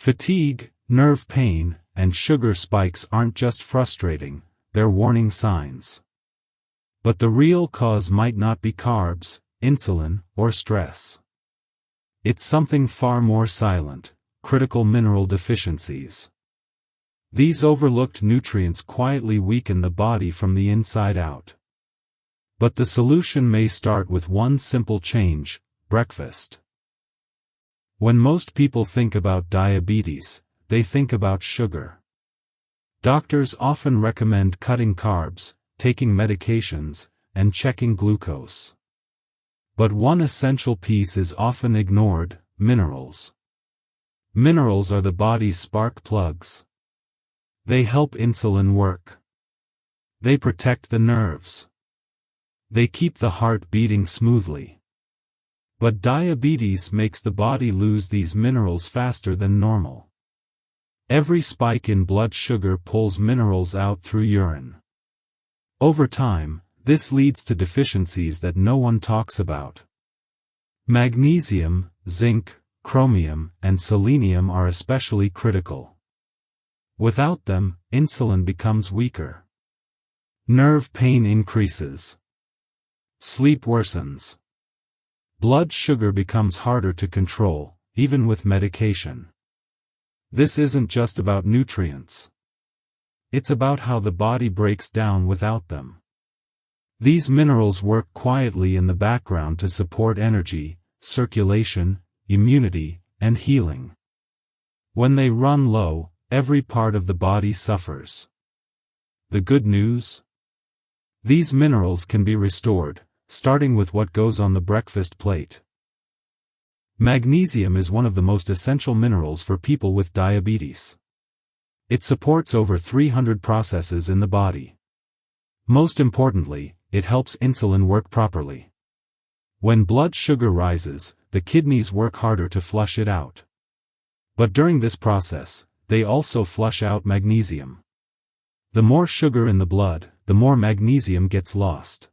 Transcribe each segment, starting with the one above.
Fatigue, nerve pain, and sugar spikes aren't just frustrating, they're warning signs. But the real cause might not be carbs, insulin, or stress. It's something far more silent: critical mineral deficiencies. These overlooked nutrients quietly weaken the body from the inside out. But the solution may start with one simple change: breakfast. When most people think about diabetes, they think about sugar. Doctors often recommend cutting carbs, taking medications, and checking glucose. But one essential piece is often ignored: minerals. Minerals are the body's spark plugs. They help insulin work. They protect the nerves. They keep the heart beating smoothly. But diabetes makes the body lose these minerals faster than normal. Every spike in blood sugar pulls minerals out through urine. Over time, this leads to deficiencies that no one talks about. Magnesium, zinc, chromium, and selenium are especially critical. Without them, insulin becomes weaker. Nerve pain increases. Sleep worsens. Blood sugar becomes harder to control, even with medication. This isn't just about nutrients. It's about how the body breaks down without them. These minerals work quietly in the background to support energy, circulation, immunity, and healing. When they run low, every part of the body suffers. The good news? These minerals can be restored, starting with what goes on the breakfast plate. Magnesium is one of the most essential minerals for people with diabetes. It supports over 300 processes in the body. Most importantly, it helps insulin work properly. When blood sugar rises, the kidneys work harder to flush it out. But during this process, they also flush out magnesium. The more sugar in the blood, the more magnesium gets lost.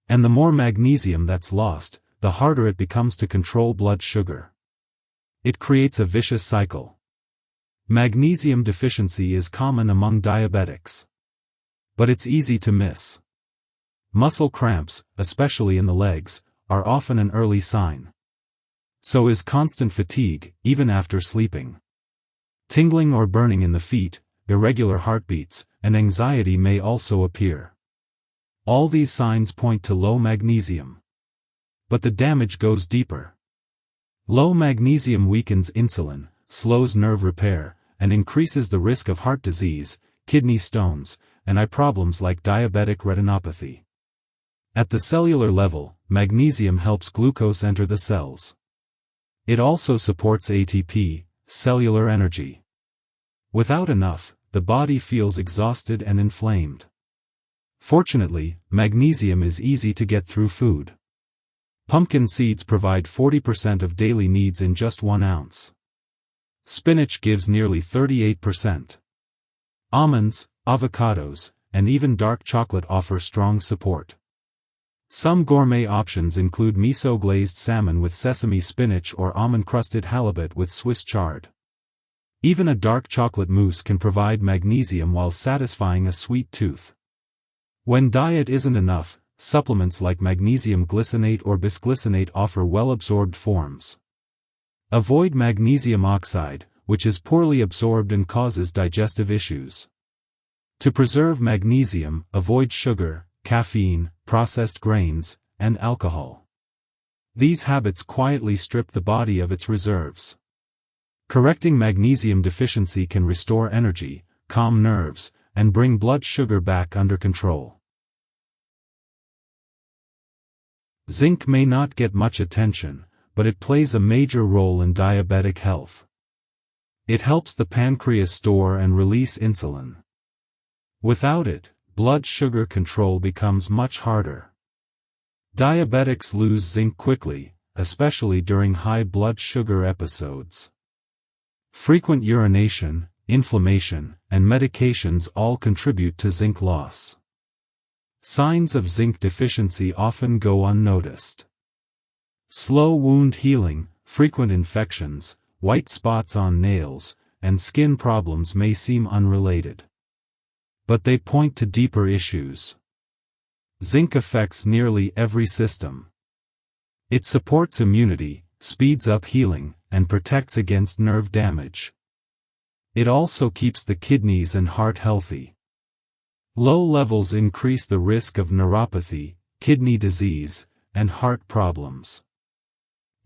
And the more magnesium that's lost, the harder it becomes to control blood sugar. It creates a vicious cycle. Magnesium deficiency is common among diabetics. But it's easy to miss. Muscle cramps, especially in the legs, are often an early sign. So is constant fatigue, even after sleeping. Tingling or burning in the feet, irregular heartbeats, and anxiety may also appear. All these signs point to low magnesium. But the damage goes deeper. Low magnesium weakens insulin, slows nerve repair, and increases the risk of heart disease, kidney stones, and eye problems like diabetic retinopathy. At the cellular level, magnesium helps glucose enter the cells. It also supports ATP, cellular energy. Without enough, the body feels exhausted and inflamed. Fortunately, magnesium is easy to get through food. Pumpkin seeds provide 40% of daily needs in just 1 ounce. Spinach gives nearly 38%. Almonds, avocados, and even dark chocolate offer strong support. Some gourmet options include miso-glazed salmon with sesame spinach or almond-crusted halibut with Swiss chard. Even a dark chocolate mousse can provide magnesium while satisfying a sweet tooth. When diet isn't enough, supplements like magnesium glycinate or bisglycinate offer well-absorbed forms. Avoid magnesium oxide, which is poorly absorbed and causes digestive issues. To preserve magnesium, avoid sugar, caffeine, processed grains, and alcohol. These habits quietly strip the body of its reserves. Correcting magnesium deficiency can restore energy, calm nerves, and bring blood sugar back under control. Zinc may not get much attention, but it plays a major role in diabetic health. It helps the pancreas store and release insulin. Without it, blood sugar control becomes much harder. Diabetics lose zinc quickly, especially during high blood sugar episodes. Frequent urination, inflammation, and medications all contribute to zinc loss. Signs of zinc deficiency often go unnoticed. Slow wound healing, frequent infections, white spots on nails, and skin problems may seem unrelated. But they point to deeper issues. Zinc affects nearly every system. It supports immunity, speeds up healing, and protects against nerve damage. It also keeps the kidneys and heart healthy. Low levels increase the risk of neuropathy, kidney disease, and heart problems.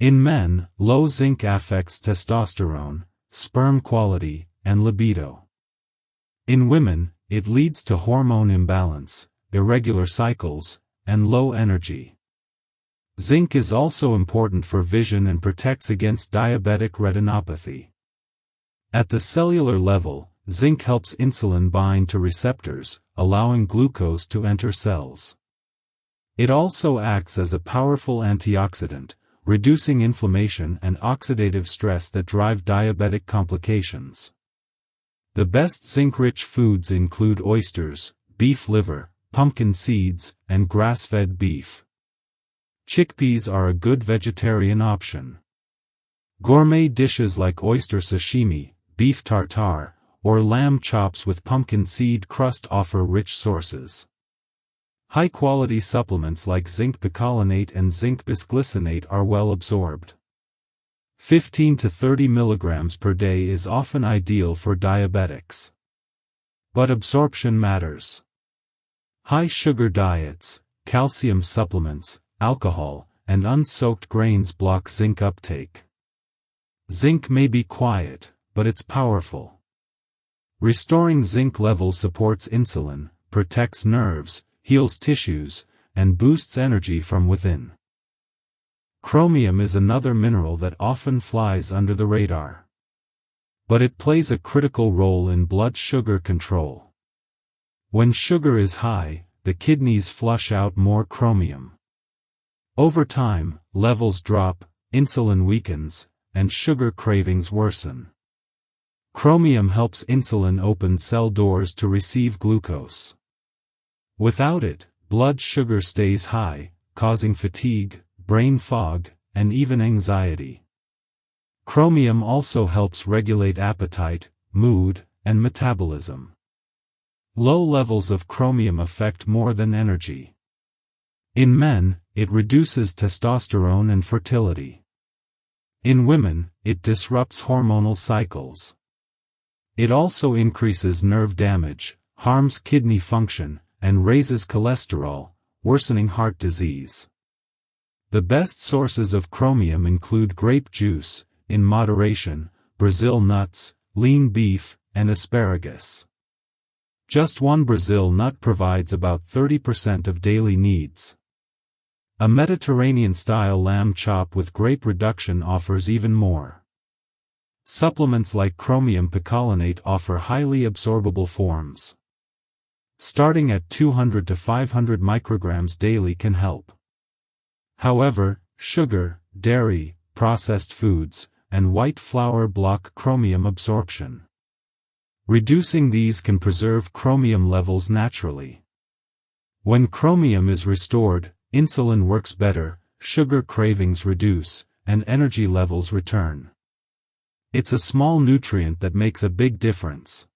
In men, low zinc affects testosterone, sperm quality, and libido. In women, it leads to hormone imbalance, irregular cycles, and low energy. Zinc is also important for vision and protects against diabetic retinopathy. At the cellular level, zinc helps insulin bind to receptors, allowing glucose to enter cells. It also acts as a powerful antioxidant, reducing inflammation and oxidative stress that drive diabetic complications. The best zinc-rich foods include oysters, beef liver, pumpkin seeds, and grass-fed beef. Chickpeas are a good vegetarian option. Gourmet dishes like oyster sashimi, beef tartare, or lamb chops with pumpkin seed crust offer rich sources. High-quality supplements like zinc picolinate and zinc bisglycinate are well absorbed. 15 to 30 milligrams per day is often ideal for diabetics. But absorption matters. High-sugar diets, calcium supplements, alcohol, and unsoaked grains block zinc uptake. Zinc may be quiet, but it's powerful. Restoring zinc levels supports insulin, protects nerves, heals tissues, and boosts energy from within. Chromium is another mineral that often flies under the radar. But it plays a critical role in blood sugar control. When sugar is high, the kidneys flush out more chromium. Over time, levels drop, insulin weakens, and sugar cravings worsen. Chromium helps insulin open cell doors to receive glucose. Without it, blood sugar stays high, causing fatigue, brain fog, and even anxiety. Chromium also helps regulate appetite, mood, and metabolism. Low levels of chromium affect more than energy. In men, it reduces testosterone and fertility. In women, it disrupts hormonal cycles. It also increases nerve damage, harms kidney function, and raises cholesterol, worsening heart disease. The best sources of chromium include grape juice, in moderation, Brazil nuts, lean beef, and asparagus. Just one Brazil nut provides about 30% of daily needs. A Mediterranean-style lamb chop with grape reduction offers even more. Supplements like chromium picolinate offer highly absorbable forms. Starting at 200 to 500 micrograms daily can help. However, sugar, dairy, processed foods, and white flour block chromium absorption. Reducing these can preserve chromium levels naturally. When chromium is restored, insulin works better, sugar cravings reduce, and energy levels return. It's a small nutrient that makes a big difference.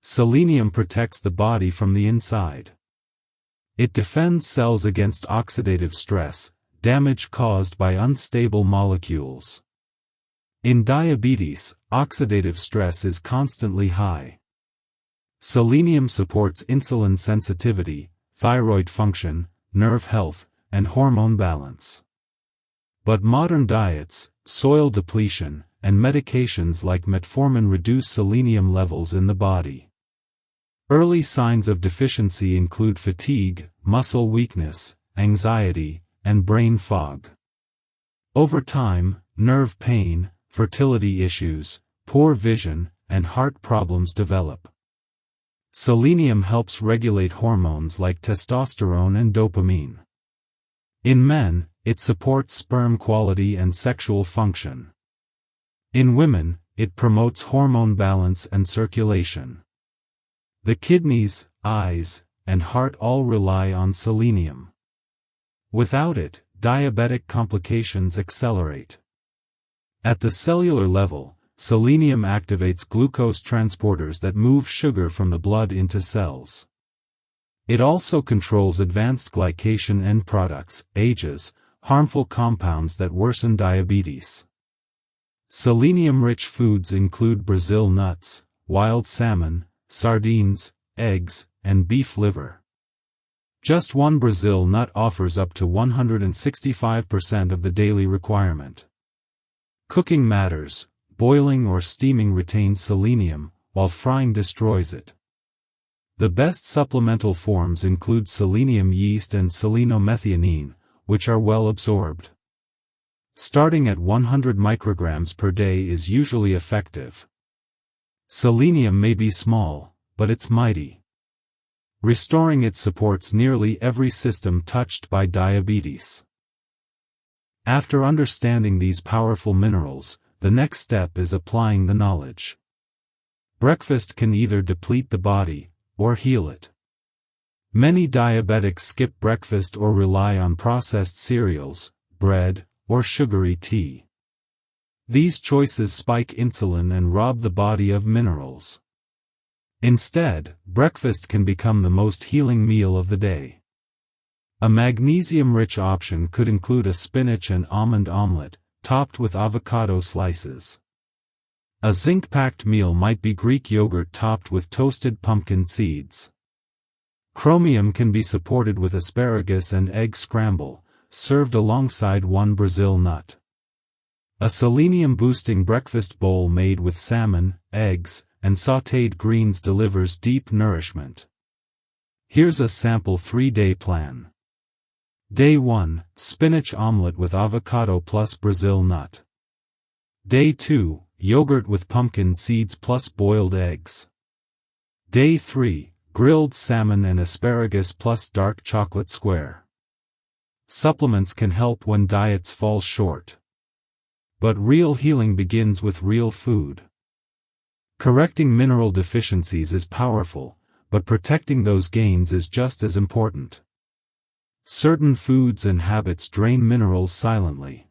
Selenium protects the body from the inside. It defends cells against oxidative stress, damage caused by unstable molecules. In diabetes, oxidative stress is constantly high. Selenium supports insulin sensitivity, thyroid function, nerve health, and hormone balance. But modern diets, soil depletion, and medications like metformin reduce selenium levels in the body. Early signs of deficiency include fatigue, muscle weakness, anxiety, and brain fog. Over time, nerve pain, fertility issues, poor vision, and heart problems develop. Selenium helps regulate hormones like testosterone and dopamine. In men, it supports sperm quality and sexual function. In women, it promotes hormone balance and circulation. The kidneys, eyes, and heart all rely on selenium. Without it, diabetic complications accelerate. At the cellular level, selenium activates glucose transporters that move sugar from the blood into cells. It also controls advanced glycation end products, AGEs, harmful compounds that worsen diabetes. Selenium-rich foods include Brazil nuts, wild salmon, sardines, eggs, and beef liver. Just one Brazil nut offers up to 165% of the daily requirement. Cooking matters. Boiling or steaming retains selenium, while frying destroys it. The best supplemental forms include selenium yeast and selenomethionine, which are well absorbed. Starting at 100 micrograms per day is usually effective. Selenium may be small, but it's mighty. Restoring it supports nearly every system touched by diabetes. After understanding these powerful minerals, the next step is applying the knowledge. Breakfast can either deplete the body, or heal it. Many diabetics skip breakfast or rely on processed cereals, bread, or sugary tea. These choices spike insulin and rob the body of minerals. Instead, breakfast can become the most healing meal of the day. A magnesium-rich option could include a spinach and almond omelette, topped with avocado slices. A zinc-packed meal might be Greek yogurt topped with toasted pumpkin seeds. Chromium can be supported with asparagus and egg scramble, served alongside one Brazil nut. A selenium-boosting breakfast bowl made with salmon, eggs, and sautéed greens delivers deep nourishment. Here's a sample 3-day plan. Day 1, spinach omelette with avocado plus Brazil nut. Day 2, yogurt with pumpkin seeds plus boiled eggs. Day 3, grilled salmon and asparagus plus dark chocolate square. Supplements can help when diets fall short. But real healing begins with real food. Correcting mineral deficiencies is powerful, but protecting those gains is just as important. Certain foods and habits drain minerals silently.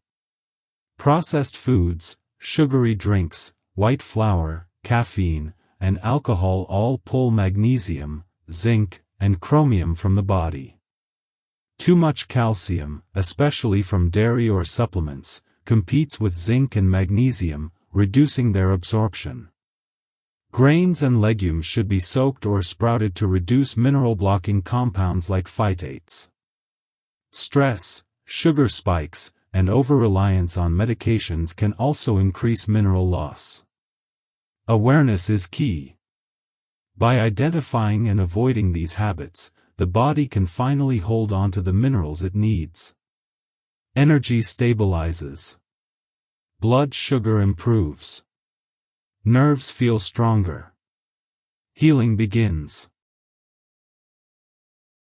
Processed foods, sugary drinks, white flour, caffeine, and alcohol all pull magnesium, zinc, and chromium from the body. Too much calcium, especially from dairy or supplements, competes with zinc and magnesium, reducing their absorption. Grains and legumes should be soaked or sprouted to reduce mineral-blocking compounds like phytates. Stress, sugar spikes, and over-reliance on medications can also increase mineral loss. Awareness is key. By identifying and avoiding these habits, the body can finally hold on to the minerals it needs. Energy stabilizes. Blood sugar improves. Nerves feel stronger. Healing begins.